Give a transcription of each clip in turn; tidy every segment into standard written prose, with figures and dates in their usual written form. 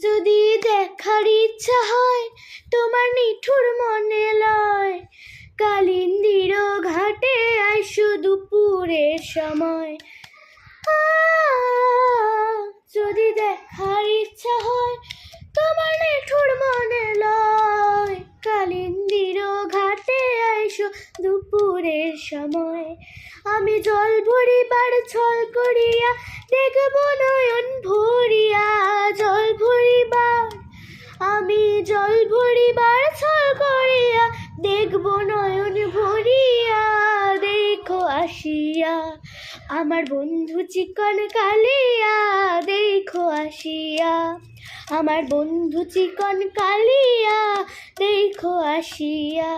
যদি দেখার ইচ্ছা হয় তোমার নিঠুর মনে লয়, কালিন্দির ঘাটে আইসো দুপুরের সময়। যদি দেখার ইচ্ছা হয় তোমার নিঠুর মনে লয়, কালিন্দির ঘাটে আইসো দুপুরের সময়। আমি জল ভরিবার ছল করিয়া দেখব নয়ন ভরিয়া, জল ভরিবার আমি জল ভরিবার ছল করিয়া দেখব নয়ন ভরিয়া। দেখো আসিয়া আমার বন্ধু চিকন কালিয়া, দেখো আসিয়া আমার বন্ধু চিকন কালিয়া, দেখো আসিয়া।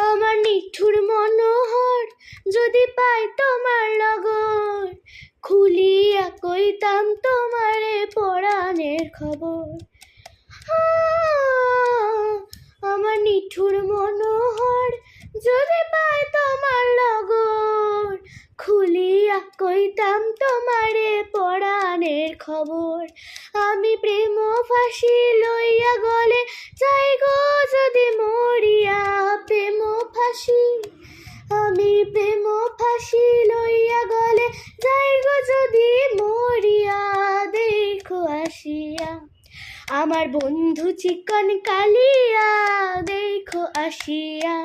আমার নিঠুর মনোহর যদি পাই তোমার লগর, খুলিয়া কইতাম তোমারে পরাণের খবর। আমার নিঠুর মনোহর যদি পাই তোমার লগর, খুলিয়া কইতাম তোমারে পরাণের খবর। আমি প্রেম ফাঁসি লইয়া গলে যাই গো যদি মরিয়া, প্রেম ফাঁসি আমি প্রেম ফাঁসি লইয়া গলে যাই গো যদি মরিয়া। দেখো আসিয়া আমার বন্ধু চিকন কালিয়া, দেখো আসিয়া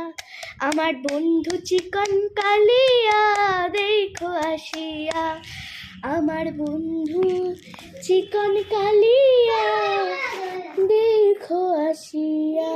আমার বন্ধু চিকন কালিয়া, দেখো আসিয়া আমার বন্ধু চিকন কালিয়া, দেখো আসিয়া।